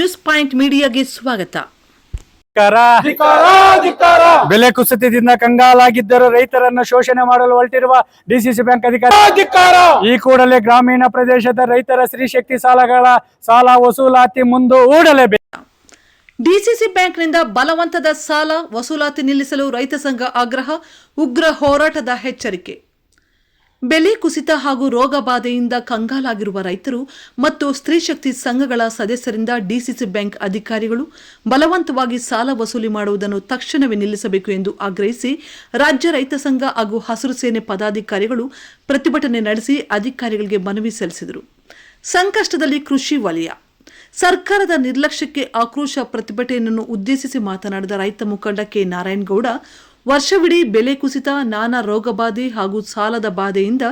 News point ಮೀಡಿಯಾಗೆ ಸ್ವಾಗತ. ಬೆಲೆ ಕುಸಿತದಿಂದ ಕಂಗಾಲಾಗಿದ್ದರೂ ರೈತರನ್ನು ಶೋಷಣೆ ಮಾಡಲು ಹೊರಟಿರುವ ಡಿಸಿಸಿ ಬ್ಯಾಂಕ್ ಅಧಿಕಾರಿ ಈ ಕೂಡಲೇ ಗ್ರಾಮೀಣ ಪ್ರದೇಶದ ರೈತರ ಸ್ತ್ರೀಶಕ್ತಿ ಸಾಲ ವಸೂಲಾತಿ ಮುಂದೂಡಲೇಬೇಕು. ಡಿಸಿಸಿ ಬ್ಯಾಂಕ್ನಿಂದ ಬಲವಂತದ ಸಾಲ ವಸೂಲಾತಿ ನಿಲ್ಲಿಸಲು ರೈತ ಸಂಘ ಆಗ್ರಹ, ಉಗ್ರ ಹೋರಾಟದ ಎಚ್ಚರಿಕೆ. ಬೆಲೆ ಕುಸಿತ ಹಾಗೂ ರೋಗ ಬಾಧೆಯಿಂದ ಕಂಗಾಲಾಗಿರುವ ರೈತರು ಮತ್ತು ಸ್ತ್ರೀಶಕ್ತಿ ಸಂಘಗಳ ಸದಸ್ಯರಿಂದ ಡಿಸಿಸಿ ಬ್ಯಾಂಕ್ ಅಧಿಕಾರಿಗಳು ಬಲವಂತವಾಗಿ ಸಾಲ ವಸೂಲಿ ಮಾಡುವುದನ್ನು ತಕ್ಷಣವೇ ನಿಲ್ಲಿಸಬೇಕು ಎಂದು ಆಗ್ರಹಿಸಿ ರಾಜ್ಯ ರೈತ ಸಂಘ ಹಾಗೂ ಹಸಿರು ಸೇನೆ ಪದಾಧಿಕಾರಿಗಳು ಪ್ರತಿಭಟನೆ ನಡೆಸಿ ಅಧಿಕಾರಿಗಳಿಗೆ ಮನವಿ ಸಲ್ಲಿಸಿದರು. ಸಂಕಷ್ಟದಲ್ಲಿ ಕೃಷಿ ವಲಯ. ಸರ್ಕಾರದ ನಿರ್ಲಕ್ಷ್ಯಕ್ಕೆ ಆಕ್ರೋಶ ಪ್ರತಿಭಟನೆಯನ್ನು ಉದ್ದೇಶಿಸಿ ಮಾತನಾಡಿದ ರೈತ ಮುಖಂಡ ಕೆ. ನಾರಾಯಣಗೌಡ, ವರ್ಷವಿಡೀ ಬೆಲೆ ಕುಸಿತ, ನಾನಾ ರೋಗಬಾಧೆ ಹಾಗೂ ಸಾಲದ ಬಾಧೆಯಿಂದ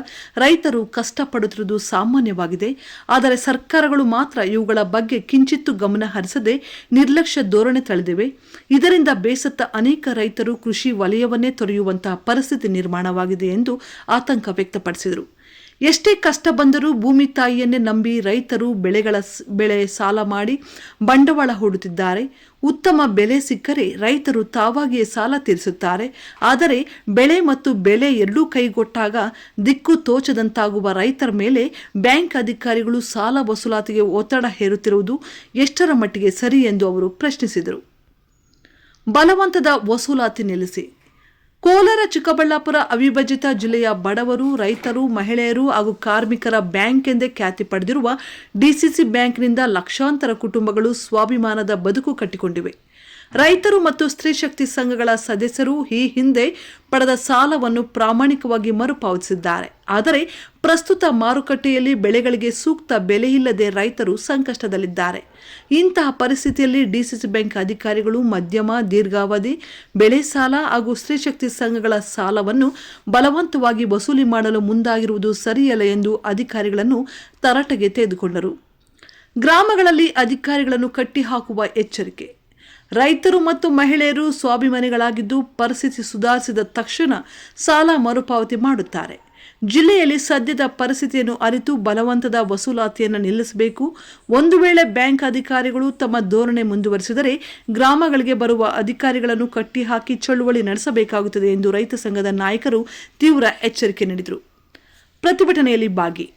ರೈತರು ಕಷ್ಟಪಡುತ್ತಿರುವುದು ಸಾಮಾನ್ಯವಾಗಿದೆ. ಆದರೆ ಸರ್ಕಾರಗಳು ಮಾತ್ರ ಇವುಗಳ ಬಗ್ಗೆ ಕಿಂಚಿತ್ತೂ ಗಮನ ಹರಿಸದೆ ನಿರ್ಲಕ್ಷ್ಯ ಧೋರಣೆ ತಳೆದಿವೆ. ಇದರಿಂದ ಬೇಸತ್ತ ಅನೇಕ ರೈತರು ಕೃಷಿ ವಲಯವನ್ನೇ ತೊರೆಯುವಂತಹ ಪರಿಸ್ಥಿತಿ ನಿರ್ಮಾಣವಾಗಿದೆ ಎಂದು ಆತಂಕ ವ್ಯಕ್ತಪಡಿಸಿದರು. ಎಷ್ಟೇ ಕಷ್ಟ ಬಂದರೂ ಭೂಮಿ ತಾಯಿಯನ್ನೇ ನಂಬಿ ರೈತರು ಬೆಳೆ ಸಾಲ ಮಾಡಿ ಬಂಡವಾಳ ಹೂಡುತ್ತಿದ್ದಾರೆ. ಉತ್ತಮ ಬೆಲೆ ಸಿಕ್ಕರೆ ರೈತರು ತಾವಾಗಿಯೇ ಸಾಲ ತೀರಿಸುತ್ತಾರೆ. ಆದರೆ ಬೆಳೆ ಮತ್ತು ಬೆಲೆ ಎರಡೂ ಕೈಗೊಟ್ಟಾಗ ದಿಕ್ಕು ತೋಚದಂತಾಗುವ ರೈತರ ಮೇಲೆ ಬ್ಯಾಂಕ್ ಅಧಿಕಾರಿಗಳು ಸಾಲ ವಸೂಲಾತಿಗೆ ಒತ್ತಡ ಹೇರುತ್ತಿರುವುದು ಎಷ್ಟರ ಮಟ್ಟಿಗೆ ಸರಿ ಎಂದು ಅವರು ಪ್ರಶ್ನಿಸಿದರು. ಬಲವಂತದ ವಸೂಲಾತಿ ನಿಲ್ಲಿಸಿ. ಕೋಲಾರ, ಚಿಕ್ಕಬಳ್ಳಾಪುರ ಅವಿಭಜಿತ ಜಿಲ್ಲೆಯ ಬಡವರು, ರೈತರು, ಮಹಿಳೆಯರು ಹಾಗೂ ಕಾರ್ಮಿಕರ ಬ್ಯಾಂಕ್ ಎಂದೇ ಖ್ಯಾತಿ ಪಡೆದಿರುವ ಡಿಸಿಸಿ ಬ್ಯಾಂಕ್ನಿಂದ ಲಕ್ಷಾಂತರ ಕುಟುಂಬಗಳು ಸ್ವಾಭಿಮಾನದ ಬದುಕು ಕಟ್ಟಿಕೊಂಡಿವೆ. ರೈತರು ಮತ್ತು ಸ್ತ್ರೀಶಕ್ತಿ ಸಂಘಗಳ ಸದಸ್ಯರು ಈ ಹಿಂದೆ ಪಡೆದ ಸಾಲವನ್ನು ಪ್ರಾಮಾಣಿಕವಾಗಿ ಮರುಪಾವತಿಸಿದ್ದಾರೆ. ಆದರೆ ಪ್ರಸ್ತುತ ಮಾರುಕಟ್ಟೆಯಲ್ಲಿ ಬೆಳೆಗಳಿಗೆ ಸೂಕ್ತ ಬೆಲೆ ಇಲ್ಲದೆ ರೈತರು ಸಂಕಷ್ಟದಲ್ಲಿದ್ದಾರೆ. ಇಂತಹ ಪರಿಸ್ಥಿತಿಯಲ್ಲಿ ಡಿಸಿಸಿ ಬ್ಯಾಂಕ್ ಅಧಿಕಾರಿಗಳು ಮಧ್ಯಮ, ದೀರ್ಘಾವಧಿ ಬೆಳೆ ಸಾಲ ಹಾಗೂ ಸ್ತ್ರೀಶಕ್ತಿ ಸಂಘಗಳ ಸಾಲವನ್ನು ಬಲವಂತವಾಗಿ ವಸೂಲಿ ಮಾಡಲು ಮುಂದಾಗಿರುವುದು ಸರಿಯಲ್ಲ ಎಂದು ಅಧಿಕಾರಿಗಳನ್ನು ತರಾಟೆಗೆ ತೆಗೆದುಕೊಂಡರು. ಗ್ರಾಮಗಳಲ್ಲಿ ಅಧಿಕಾರಿಗಳನ್ನು ಕಟ್ಟಿಹಾಕುವ ಎಚ್ಚರಿಕೆ. ರೈತರು ಮತ್ತು ಮಹಿಳೆಯರು ಸ್ವಾಭಿಮಾನಿಗಳಾಗಿದ್ದು ಪರಿಸ್ಥಿತಿ ಸುಧಾರಿಸಿದ ತಕ್ಷಣ ಸಾಲ ಮರುಪಾವತಿ ಮಾಡುತ್ತಾರೆ. ಜಿಲ್ಲೆಯಲ್ಲಿ ಸದ್ಯದ ಪರಿಸ್ಥಿತಿಯನ್ನು ಅರಿತು ಬಲವಂತದ ವಸೂಲಾತಿಯನ್ನು ನಿಲ್ಲಿಸಬೇಕು. ಒಂದು ವೇಳೆ ಬ್ಯಾಂಕ್ ಅಧಿಕಾರಿಗಳು ತಮ್ಮ ಧೋರಣೆ ಮುಂದುವರಿಸಿದರೆ ಗ್ರಾಮಗಳಿಗೆ ಬರುವ ಅಧಿಕಾರಿಗಳನ್ನು ಕಟ್ಟಿಹಾಕಿ ಚಳುವಳಿ ನಡೆಸಬೇಕಾಗುತ್ತದೆ ಎಂದು ರೈತ ಸಂಘದ ನಾಯಕರು ತೀವ್ರ ಎಚ್ಚರಿಕೆ ನೀಡಿದರು. ಪ್ರತಿಭಟನೆಯಲ್ಲಿ ಭಾಗಿ.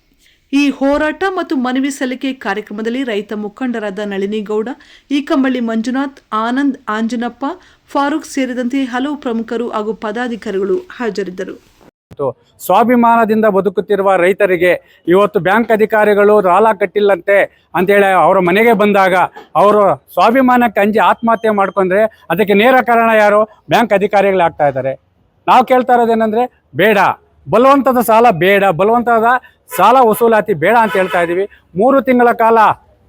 ಈ ಹೋರಾಟ ಮತ್ತು ಮನವಿ ಸಲ್ಲಿಕೆ ಕಾರ್ಯಕ್ರಮದಲ್ಲಿ ರೈತ ಮುಖಂಡರಾದ ನಳಿನಿಗೌಡ, ಈಕಂಬಳ್ಳಿ ಮಂಜುನಾಥ್, ಆನಂದ್, ಆಂಜನಪ್ಪ, ಫಾರೂಕ್ ಸೇರಿದಂತೆ ಹಲವು ಪ್ರಮುಖರು ಹಾಗೂ ಪದಾಧಿಕಾರಿಗಳು ಹಾಜರಿದ್ದರು. ಸ್ವಾಭಿಮಾನದಿಂದ ಬದುಕುತ್ತಿರುವ ರೈತರಿಗೆ ಇವತ್ತು ಬ್ಯಾಂಕ್ ಅಧಿಕಾರಿಗಳು ಸಾಲ ಕಟ್ಟಿಲ್ಲಂತೆ ಅಂತೇಳಿ ಅವರ ಮನೆಗೆ ಬಂದಾಗ ಅವರು ಸ್ವಾಭಿಮಾನಕ್ಕೆ ಅಂಜಿ ಆತ್ಮಹತ್ಯೆ ಮಾಡ್ಕೊಂಡ್ರೆ ಅದಕ್ಕೆ ನೇರ ಕಾರಣ ಯಾರು? ಬ್ಯಾಂಕ್ ಅಧಿಕಾರಿಗಳೇ ಆಗ್ತಾ ಇದ್ದಾರೆ. ನಾವು ಕೇಳ್ತಾ ಇರೋದೇನೆಂದರೆ, ಬೇಡ, ಬಲವಂತದ ಸಾಲ ಬೇಡ, ಬಲವಂತದ ಸಾಲ ವಸೂಲಾತಿ ಬೇಡ ಅಂತ ಹೇಳ್ತಾ ಇದ್ದೀವಿ. 3 ತಿಂಗಳ ಕಾಲ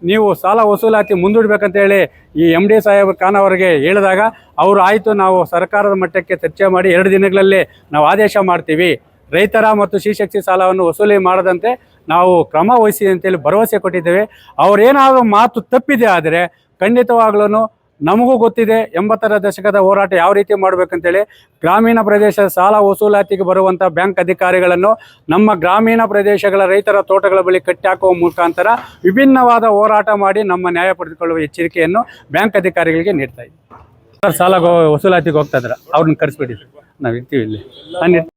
ನೀವು ಸಾಲ ವಸೂಲಾತಿ ಮುಂದೂಡಬೇಕಂತೇಳಿ ಈ MD ಸಾಹೇಬ್ ಖಾನ್ ಅವರಿಗೆ ಹೇಳಿದಾಗ ಅವರು ಆಯಿತು, ನಾವು ಸರ್ಕಾರದ ಮಟ್ಟಕ್ಕೆ ಚರ್ಚೆ ಮಾಡಿ 2 ದಿನಗಳಲ್ಲಿ ನಾವು ಆದೇಶ ಮಾಡ್ತೀವಿ, ರೈತರ ಮತ್ತು ಸ್ತ್ರೀಶಕ್ತಿ ಸಾಲವನ್ನು ವಸೂಲಿ ಮಾಡದಂತೆ ನಾವು ಕ್ರಮ ವಹಿಸಿ ಅಂತೇಳಿ ಭರವಸೆ ಕೊಟ್ಟಿದ್ದೇವೆ. ಅವರೇನಾದರೂ ಮಾತು ತಪ್ಪಿದೆ ಆದರೆ ಖಂಡಿತವಾಗ್ಲೂ ನಮಗೂ ಗೊತ್ತಿದೆ 80ರ ದಶಕದ ಹೋರಾಟ ಯಾವ ರೀತಿ ಮಾಡಬೇಕಂತೇಳಿ. ಗ್ರಾಮೀಣ ಪ್ರದೇಶದ ಸಾಲ ವಸೂಲಾತಿಗೆ ಬರುವಂಥ ಬ್ಯಾಂಕ್ ಅಧಿಕಾರಿಗಳನ್ನು ನಮ್ಮ ಗ್ರಾಮೀಣ ಪ್ರದೇಶಗಳ ರೈತರ ತೋಟಗಳ ಬಳಿ ಕಟ್ಟಾಕುವ ಮುಖಾಂತರ ವಿಭಿನ್ನವಾದ ಹೋರಾಟ ಮಾಡಿ ನಮ್ಮ ನ್ಯಾಯ ಪಡೆದುಕೊಳ್ಳುವ ಎಚ್ಚರಿಕೆಯನ್ನು ಬ್ಯಾಂಕ್ ಅಧಿಕಾರಿಗಳಿಗೆ ನೀಡ್ತಾ ಇದ್ದೀವಿ. ಸಾಲ ವಸೂಲಾತಿಗೆ ಹೋಗ್ತಾ ಇದ್ದಾರೆ, ಅವ್ರನ್ನ ಕರೆಸ್ಬಿಟ್ಟಿದ್ರು, ನಾವು ಇರ್ತೀವಿ ಇಲ್ಲಿ.